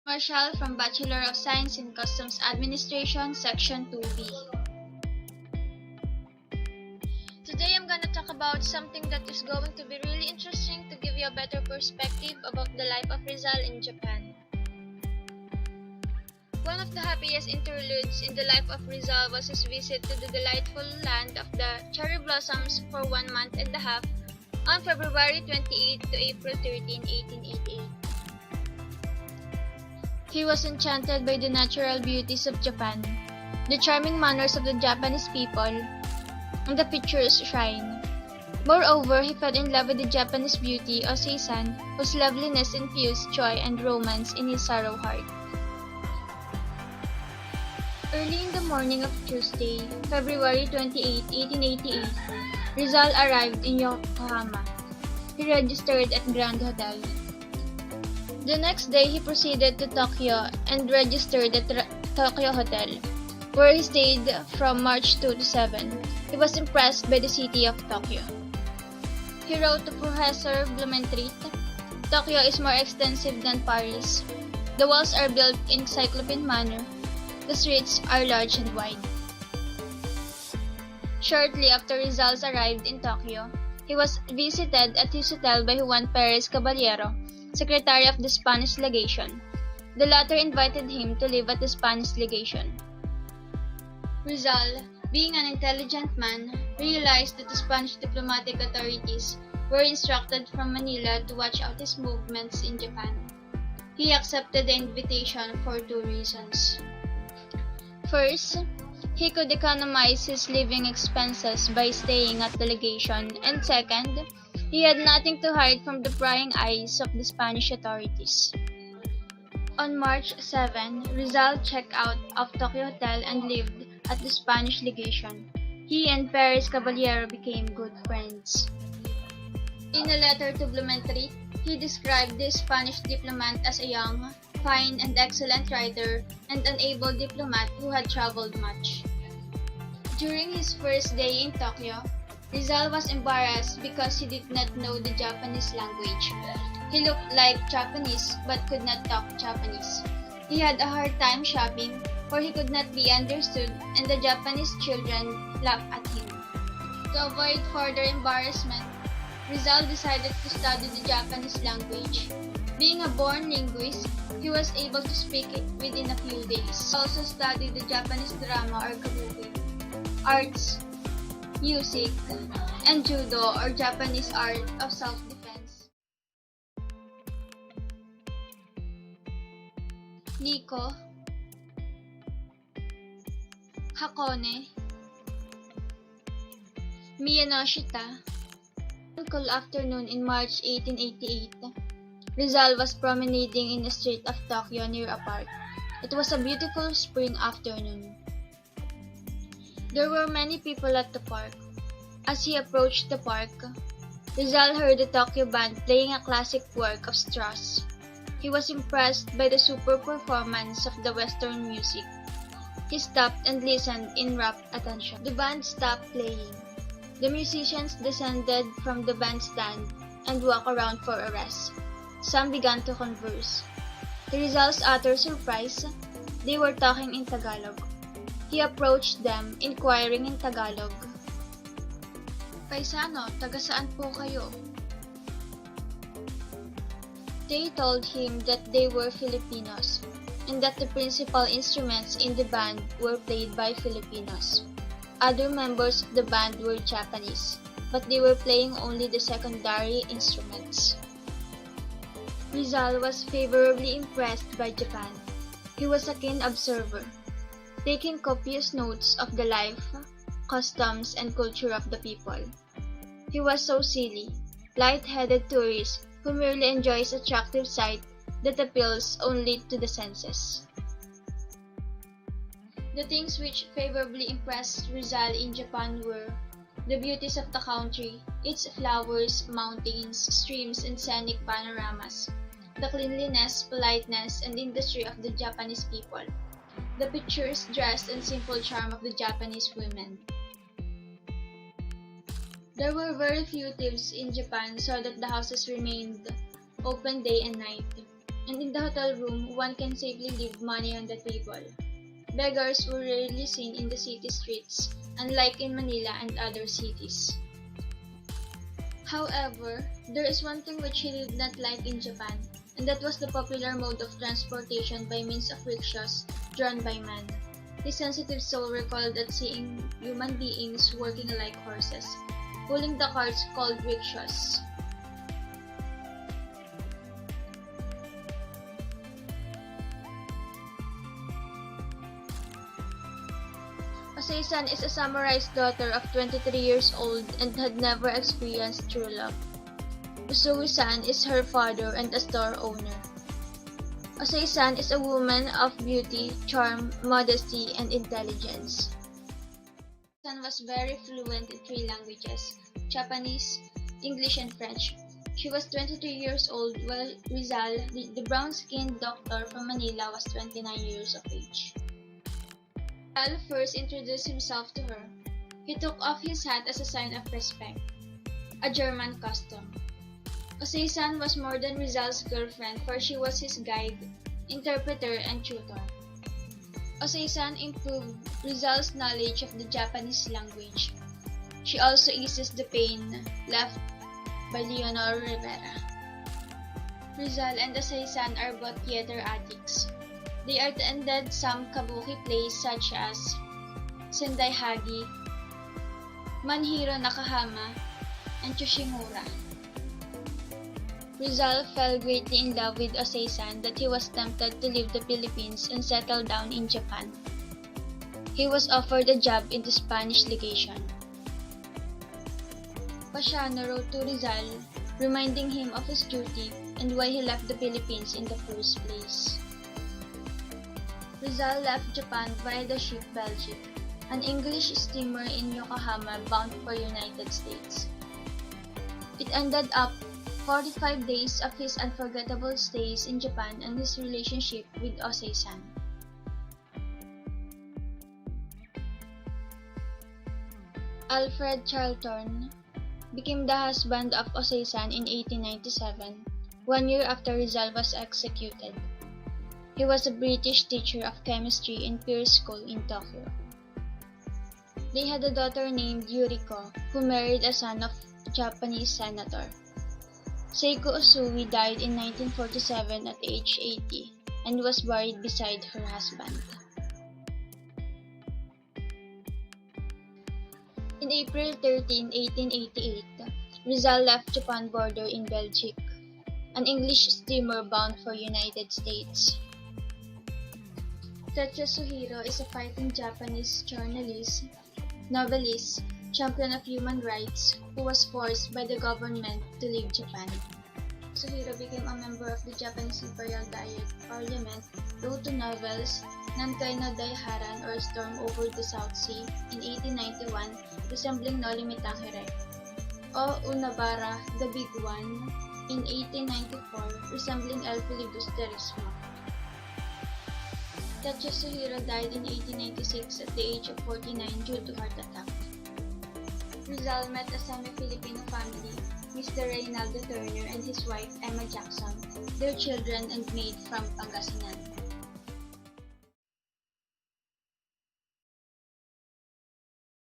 Marshall from Bachelor of Science in Customs Administration, Section 2B. Today I'm gonna talk about something that is going to be really interesting to give you a better perspective about the life of Rizal in Japan. One of the happiest interludes in the life of Rizal was his visit to the delightful land of the cherry blossoms for 1 month and a half on February 28 to April 13, 1888. He was enchanted by the natural beauties of Japan, the charming manners of the Japanese people, and the picturesque shrine. Moreover, he fell in love with the Japanese beauty of Seisan, whose loveliness infused joy and romance in his sorrow heart. Early in the morning of Tuesday, February 28, 1888, Rizal arrived in Yokohama. He registered at Grand Hotel. The next day, he proceeded to Tokyo and registered at Tokyo Hotel, where he stayed from March 2 to 7. He was impressed by the city of Tokyo. He wrote to Professor Blumentritt, "Tokyo is more extensive than Paris. The walls are built in cyclopean manner. The streets are large and wide." Shortly after Rizal arrived in Tokyo, he was visited at his hotel by Juan Perez Caballero, Secretary of the Spanish Legation. The latter invited him to live at the Spanish Legation. Rizal, being an intelligent man, realized that the Spanish diplomatic authorities were instructed from Manila to watch out his movements in Japan. He accepted the invitation for two reasons. First, he could economize his living expenses by staying at the legation, and second, he had nothing to hide from the prying eyes of the Spanish authorities. On March 7, Rizal checked out of Tokyo Hotel and lived at the Spanish legation. He and Perez Caballero became good friends. In a letter to Blumentritt, he described the Spanish diplomat as a young, fine and excellent writer and an able diplomat who had traveled much. During his first day in Tokyo, Rizal was embarrassed because he did not know the Japanese language. He looked like Japanese but could not talk Japanese. He had a hard time shopping, for he could not be understood, and the Japanese children laughed at him. To avoid further embarrassment, Rizal decided to study the Japanese language. Being a born linguist, he was able to speak it within a few days. He also studied the Japanese drama or kabuki, arts, music, and judo or Japanese art of self-defense. Nikko, Hakone, Miyanoshita. One cool afternoon in March 1888, Rizal was promenading in the street of Tokyo near a park. It was a beautiful spring afternoon. There were many people at the park. As he approached the park, Rizal heard the Tokyo band playing a classic work of Strauss. He was impressed by the superb performance of the Western music. He stopped and listened in rapt attention. The band stopped playing. The musicians descended from the bandstand and walked around for a rest. Some began to converse. To Rizal's utter surprise, they were talking in Tagalog. He approached them, inquiring in Tagalog, "Paisano, taga saan po kayo?" They told him that they were Filipinos, and that the principal instruments in the band were played by Filipinos. Other members of the band were Japanese, but they were playing only the secondary instruments. Rizal was favorably impressed by Japan. He was a keen observer, taking copious notes of the life, customs, and culture of the people. He was so silly, light-headed tourist who merely enjoys attractive sight that appeals only to the senses. The things which favorably impressed Rizal in Japan were the beauties of the country, its flowers, mountains, streams, and scenic panoramas, the cleanliness, politeness, and industry of the Japanese people, the picturesque dress and simple charm of the Japanese women. There were very few thieves in Japan, so that the houses remained open day and night. and in the hotel room, one can safely leave money on the table. Beggars were rarely seen in the city streets, unlike in Manila and other cities. However, there is one thing which he did not like in Japan, and that was the popular mode of transportation by means of rickshaws drawn by men. His sensitive soul recalled that seeing human beings working like horses, pulling the carts called rickshaws. Osei-san is a samurai's daughter of 23 years old and had never experienced true love. Usui-san is her father and a store owner. Osei-san is a woman of beauty, charm, modesty, and intelligence. Osei-san was very fluent in 3 languages, Japanese, English, and French. She was 23 years old while Rizal, the brown-skinned doctor from Manila, was 29 years of age. Rizal first introduced himself to her. He took off his hat as a sign of respect, a German custom. Osei-san was more than Rizal's girlfriend, for she was his guide, interpreter, and tutor. Osei-san improved Rizal's knowledge of the Japanese language. She also eases the pain left by Leonor Rivera. Rizal and Osei-san are both theater addicts. They attended some kabuki plays such as Sendai Hagi, Manhiro Nakahama, and Chushimura. Rizal fell greatly in love with Osei-san that he was tempted to leave the Philippines and settle down in Japan. He was offered a job in the Spanish legation. Pasiano wrote to Rizal, reminding him of his duty and why he left the Philippines in the first place. Rizal left Japan via the ship Belgic, an English steamer in Yokohama bound for United States. It ended up 45 days of his unforgettable stays in Japan and his relationship with Osei-san. Alfred Charlton became the husband of Osei-san in 1897, 1 year after Rizal was executed. He was a British teacher of chemistry in Pierce School in Tokyo. They had a daughter named Yuriko, who married a son of a Japanese senator. Seiko Usui died in 1947 at age 80 and was buried beside her husband. In April 13, 1888, Rizal left Japan border in Belgique, an English steamer bound for United States. Tetsuhiro is a fighting Japanese journalist, novelist, champion of human rights who was forced by the government to leave Japan. Tetsuhiro became a member of the Japanese Imperial Diet Parliament, wrote two novels, Nankai no Daiharan or Storm Over the South Sea in 1891, resembling No Limitang Hirek, O Unabara, The Big One in 1894, resembling El Filibusterismo. Tetsuhiro died in 1896 at the age of 49 due to heart attack. Rizal met a semi-Filipino family, Mr. Reynaldo Turner and his wife Emma Jackson, their children and maid from Pangasinan.